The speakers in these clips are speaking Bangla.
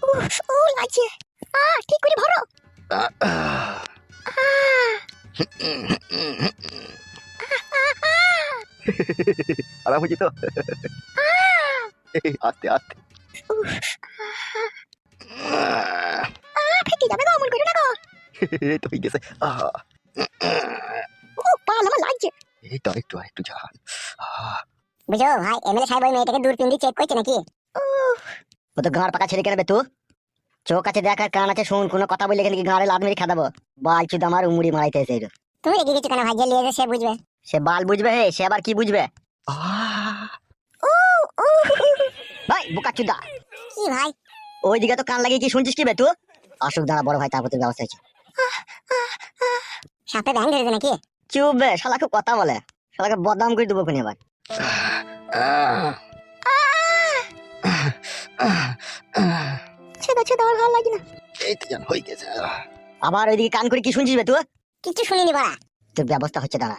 উফ, ও লাগছে। ঠিক করে ভরো। আরাম হয়েছে তো? আস্তে আস্তে। ফেটে যাবে গো, অমন করে না গো। এই তো হয়ে গেছে। ও পাল আমার লাগছে। এই তো একটু আর একটু ঝাল। বুঝো ভাই, এমএলএ সাহেব ওই মেয়েটাকে দূরবীন দিয়ে চেক করছে নাকি? ও তো গাঁড় পাকা ছেলে কেন বে? তুই চোখ আছে দেখ আর কান আছে শুন, কোনো কথা বললে এখানে গাঁড়ে লাদ মেরে খাদাবো। বাল চুদ আমার উমুড়ি মারাইতে এসে। তুমি রেগে গেছো কেন ভাই? যে লিয়ে সে বুঝবে। সে বাল বুঝবে হে, সে আবার কি বুঝবে? ও ও ভাই বোকা চুদা, কি ভাই? ওইদিকে তো কান লাগিয়ে কি শুনছিস কি বে তুই? আসুক দাঁড়া বড় ভাই, তারপর তোর ব্যবস্থা হয়েছে। সাপে ব্যাং ধরেছে নাকি? চুপ বে, শালা খুব কথা বলে, শালাকে বদনাম করে দেবো কোন এবার। ছেদা ছেদা আর ভালো লাগে না। এই তো জান হয়ে গেছে। আবার ওইদিকে কান করে কি শুনছিস বে তুই? কিছু শুনিনি বাড়া। তোর ব্যবস্থা হচ্ছে দাঁড়া।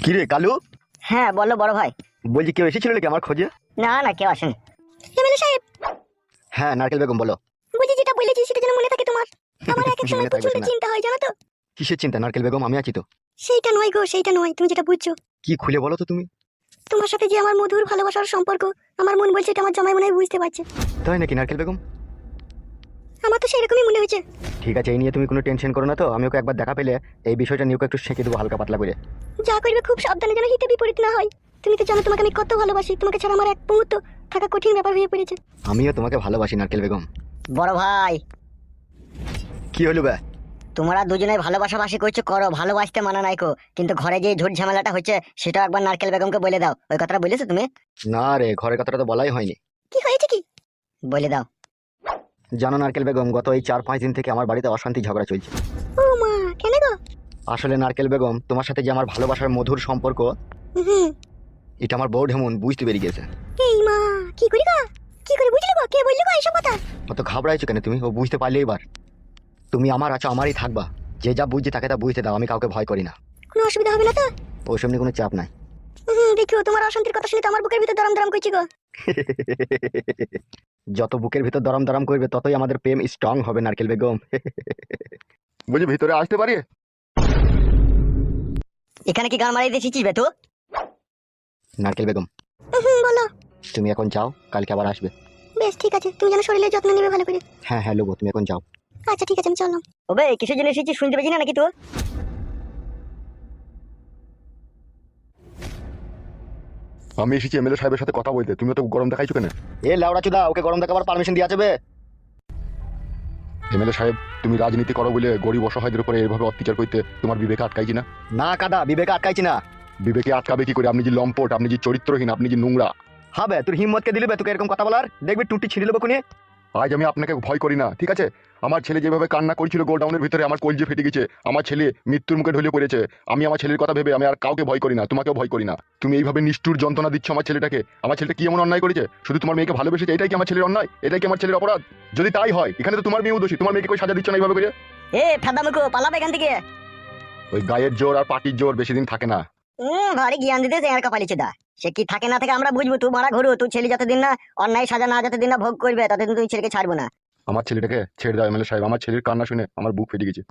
কি রে কালু? হ্যাঁ বলো বড় ভাই। বলছি কেউ এসেছিল নাকি আমার খোঁজে? না না, কেউ আসেনি। এমএলএ সাহেব, হ্যাঁ নারকেল বেগম বলো। বুঝি যেটা বলেছি সেটা যেন মনে থাকে তোমার। আমার এক এক সময় মনে থাকবে প্রচন্ড না। চিন্তা হয় জানো তো। কিসের চিন্তা নারকেল বেগম? আমি আছি তো। সেইটা নয় গো, সেইটা নয়, তুমি যেটা বুঝছো। কি খুলে বলো তো তুমি। তোমার সাথে যে আমার মধুর ভালোবাসার সম্পর্ক, আমার মন বলছে এটা আমার জামাই মনে হয় বুঝতে পারছে। তাই নাকি নারকেল বেগম? আমার তো সেরকমই মনে হয়েছে। ঠিক আছে, এই নিয়ে তুমি কোনো টেনশন করো না তো। আমি ওকে একবার দেখা পেলে এই বিষয়টা নিয়ে ওকে একটু শেখে দেবো হালকা পাতলা করে। যা করবে খুব সাবধানে, যেন হিতে বিপরীত না হয়। তুমি তো জানো তোমাকে আমি কত ভালোবাসি, তোমাকে ছাড়া আমার এক মুহূর্ত থাকা কঠিন ব্যাপার হয়ে পড়েছে। আমিও তোমাকে ভালোবাসি নারকেল বেগম। বড় ভাই, কি হলো বে? তোমরা দুজনে ভালোবাসাবাসি করছো করো, ভালোবাসতে মানা নাই কো, কিন্তু ঘরে যে ঝুট ঝামেলাটা হচ্ছে সেটা একবার নারকেল বেগমকে বলে দাও। ওই কথাটা বলেছো তুমি? না রে, ঘরের কথাটা তো বলাই হয়নি। কি হয়েছে কি? বলে দাও। জানো নারকেল বেগম, গত এই 4-5 দিন থেকে আমার বাড়িতে অশান্তি ঝগড়া চলছে। ও মা, কেন গো? আসলে নারকেল বেগম, তোমার সাথে যে আমার ভালোবাসার মধুর সম্পর্ক, হুম। এটা আমার বউ ঢেমন বুঝতে পেরে গেছে। এই মা, কি করি গো? কি করে বুঝলি গো? কে বললি গো এইসব কথা? অত ঘাবড়াইছো কেন তুমি? ও বুঝতে পারলে এবার তুমি আমার আছো, আমারই থাকবা। যে যা বুঝছে তাকে তা বুঝতে দাও, আমি কাউকে ভয় করি না। কোনো অসুবিধা হবে না তো? ওসব নিয়ে কোনো চাপ নাই। দেখিও, তোমার অশান্তির কথা শুনে তো আমার বুকের ভিতর দরম দরম করছে গো। যত বুকের ভিতর দরম দরম করবে ততই আমাদের প্রেম স্ট্রং হবে নারকেল বেগম। বুঝি ভিতরে আসতে পারি? এখানে কি গান মারিয়ে দিয়েছিস বে তুই? নারকেল বেগম বলো। তুমি এখন যাও, কালকে আবার আসবে। বেশ ঠিক আছে, তুমি যেন শরীরের যত্ন নেবে ভালো করে। হ্যাঁ হ্যাঁ লোবো, তুমি এখন যাও। আচ্ছা ঠিক আছে, আমি চললাম। ওবে কিসের জন্য এসেছিস শুনতে পেয়েছি না নাকি তুই? আমি এসেছি এমএলএ সাহেবের সাথে কথা বলতে, তুমি তো গরম দেখাইছো কেন? এ লাউড়া চুদা, ওকে গরম দেখাবার পারমিশন দিয়ে যাবে? এমএলএ সাহেব, তুমি রাজনীতি করো বলে গরিব অসহায়দের উপরে এইভাবে অত্যাচার করতে তোমার বিবেকে আটকাইছি না? না কাদা, বিবেকে আটকাইছি না। বিবেকে আটকাবে কি করে? আপনি যে লম্পট, আপনি যে চরিত্রহীন, আপনি যে নোংরা। হবে তোর হিম্মতকে দিলে তোকে এরকম কথা বলার? দেখবি টুটি ছিঁড়ে দেবো কোনে। আজ আমি আপনাকে ভয় করি না, ঠিক আছে? আমার ছেলে যেভাবে কান্না করছিল গোডাউনের ভিতরে, আমার কলজে ফেটে গেছে। আমার ছেলে মৃত্যুর মুখে ঢলে পড়েছে। আমি আমার ছেলের কথা ভেবে আমি আর কাউকে ভয় করি না, তোমাকেও ভয় করি না। তুমি এইভাবে নিষ্ঠুর যন্ত্রণা দিচ্ছ আমার ছেলেটাকে। আমার ছেলেটা কি এমন অন্যায় করেছে? শুধু তোমার মেয়েকে ভালোবেসেছে, এটাই কি আমার ছেলের অন্যায়? এটাই কি আমার ছেলের অপরাধ? যদি তাই হয়, এখানে তো তোমার মেয়েও দোষী। তোমার মেয়েকে কই সাজা দিচ্ছ না এইভাবে করে? এ ফাদামুকো, পালাবে এখান থেকে। ওই গায়ের জোর আর পাটির জোর বেশি দিন থাকে না। ভারী জ্ঞান দিতে আর কপালিছে দা। সে কি থাকে না থাকে আমরা বুঝবো। তুই মারা ঘুরু, তুই ছেলে যতদিন না অন্যায় সাজা না যতদিন না ভোগ করবে ততদিন তুই ছেলেকে ছাড়বো না। আমার ছেলেটাকে ছেড়ে দাও এমএলএ সাহেব। আমার ছেলের কান্না শুনে আমার বুক ফেটে গেছে।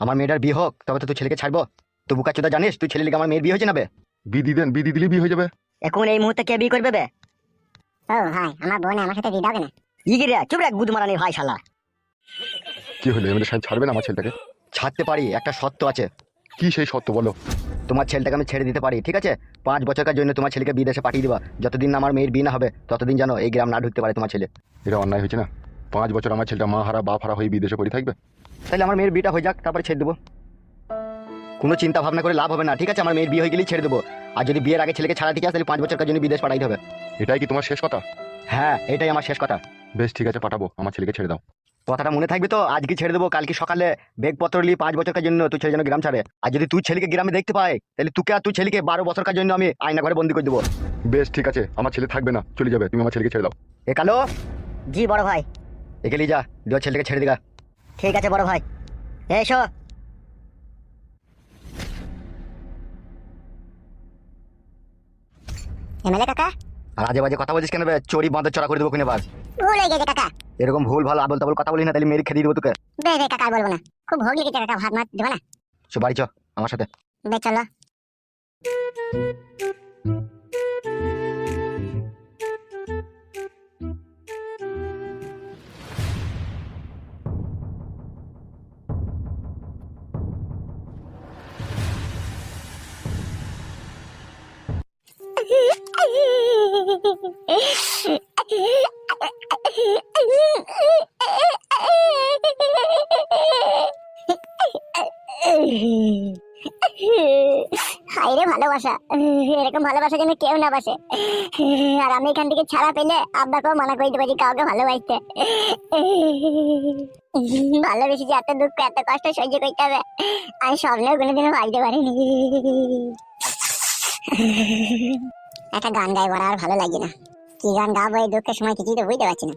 আমার মেয়েটার বিয়ে হোক, তবে তো তুই ছেলেকে ছাড়বো। তুই বুকা চুদা জানিস তুই ছেলে লিগে আমার মেয়ের বিয়ে হয়েছে না বে? বিধি দেন, বিধি দিলে বিয়ে হয়ে যাবে। এখন এই মুহূর্তে কে বিয়ে করবে বে? ও ভাই, আমার বোন আমার সাথে বিয়ে দাও কেন? ইগিরে চুপ রে গুদ মারানি ভাই শালা। কি হলো এমএলএ সাহেব, ছাড়বেন আমার ছেলেটাকে? ছাড়তে পারি, একটা শর্ত আছে। কি সেই সত্য বলো? তোমার ছেলেটাকে আমি ছেড়ে দিতে পারি, ঠিক আছে? 5 বছরের জন্য তোমার ছেলেকে বিদেশে পাঠিয়ে দিবা। যতদিন না আমার মেয়ের বিয়ে না হবে ততদিন যেন এই গ্রাম না ঢুকতে পারে তোমার ছেলে। এটা অন্যায় হয়েছে না? 5 বছর আমার ছেলেটা মা হারা বাপ হারা হয়ে বিদেশে পড়ে থাকবে? তাহলে আমার মেয়ের বিয়েটা হয়ে যাক, তারপরে ছেড়ে দেবো। কোনো চিন্তা ভাবনা করে লাভ হবে না, ঠিক আছে? আমার মেয়ের বিয়ে হয়ে গেলেই ছেড়ে দেবো। আর যদি বিয়ের আগে ছেলেকে ছাড়া ঠিক আছে, তাহলে 5 বছরের জন্য বিদেশ পাঠাইতে হবে। এটাই কি তোমার শেষ কথা? হ্যাঁ, এটাই আমার শেষ কথা। বেশ ঠিক আছে, পাঠাবো। আমার ছেলেকে ছেড়ে দাও। কথাটা মনে থাকবে তো? আজকে ছেড়ে দেবো, কালকে সকালে বেগপত্র নিয়ে 5 বছরের জন্য তুই ছেলে যেন গ্রাম ছাড়ে। আর যদি তুই ছেলেকে গ্রামে দেখতে পাই, তাহলে তুই আর তুই ছেলেকে 12 বছরের জন্য আমি আয়না ঘরে বন্দি করে দেবো। বেশ ঠিক আছে, আমার ছেলে থাকবে না, চলে যাবে। তুমি আমার ছেলেকে ছেড়ে দাও। এ কালো, জি বড় ভাই। একে নিয়ে যা, দিয়ে ছেলেকে ছেড়ে দিগা। ঠিক আছে বড় ভাই, এসো। এমএলএ কাকা, আর আজে বাজে কথা বলছিস কেন বে? চোরি বাঁধের চড়া করে দেবো কিনে বার। ভুল হয়ে গেছে কাকা। এরকম ভুল ভালো আবল তাবল কথা বলি না, তাহলে মেরে খেয়ে দেবো তোকে। বে বে কাকা, আর বলবো না। খুব ভোগ লেগেছে কাকা, ভাত মাত দেবো না? চো বাড়ি চ আমার সাথে। বে চলো। হায়রে ভালোবাসা, এরকম ভালোবাসা যেন কেউ না বাসে। আর আমি এখান থেকে ছাড়া পেলে আব্বাকেও মানা করে দেবো যে কাউকে ভালোবাসতে। ভালোবেসে যে এত দুঃখ এত কষ্ট সহ্য করতে হবে আমি স্বপ্নেও কোনোদিনও ভাবতে পারিনি। একটা গান গাইবো, আর ভালো লাগে না। কি গান গাবো এই দুঃখের সময় কিছুই তো বুঝতে পারছি না।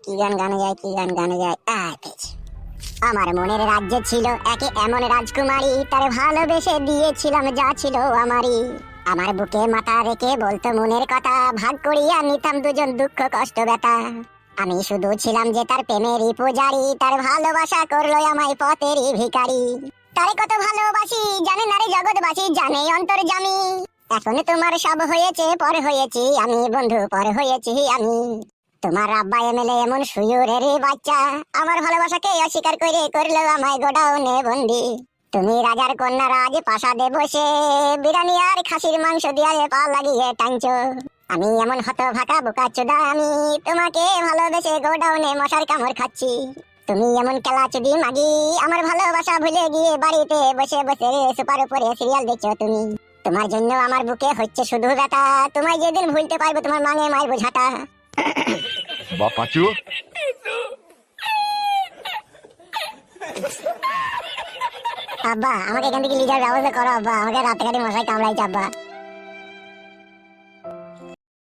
কি গান গানে যায়, কি গান গানে যায়। পেয়েছি। আমার মনের রাজ্যে ছিল একে এমন রাজকুমারী, তার ভালোবেসে দিয়েছিলাম যা ছিল আমারই। আমার বুকে মাথা রেখে বলতো মনের কথা, ভাগ করিয়া নিতাম দুজন দুঃখ কষ্ট ব্যথা। আমি শুধু ছিলাম যে তার প্রেমেরই পূজারি, তার ভালোবাসা করলো আমায় পথেরই ভিখারি। তারে কত ভালোবাসি জানে না রে জগৎবাসী, জানে অন্তর্যামী। এখন তোমার সব হয়েছে, পর হয়েছি আমি বন্ধু, পর হয়েছি আমি। তোমার আব্বা এমএলএ এমন সুয়ুরের বাচ্চা, আমার ভালোবাসাকে অস্বীকার করে করলো আমায় গোডাউনে বন্দি। তুমি রাজার কন্যা রাজ প্রাসাদে বসে বিরিয়ানি আর খাসির মাংস দিয়ে পা লাগিয়ে টানছো। আমি এমন হতভাগা বোকাচোদা, আমি তোমাকে ভালোবেসে গোডাউনে মশার কামড় খাচ্ছি। তুমি এমন কেলাচুদি মাগি, আমার ভালোবাসা ভুলে গিয়ে বাড়িতে বসে বসে সুপার উপরে সিরিয়াল দেখছো তুমি। তোমার জন্য আমার বুকে হচ্ছে শুধু ব্যথা, তোমায় যেদিন ভুলতে পারবো তোমার মাঙে মারবো ঝাঁটা। বা পাঁচু, আব্বা আমাকে এখান থেকে লিজার ব্যবস্থা করো আব্বা, আমাকে রাতে মশাই কামড়াইছে আব্বা।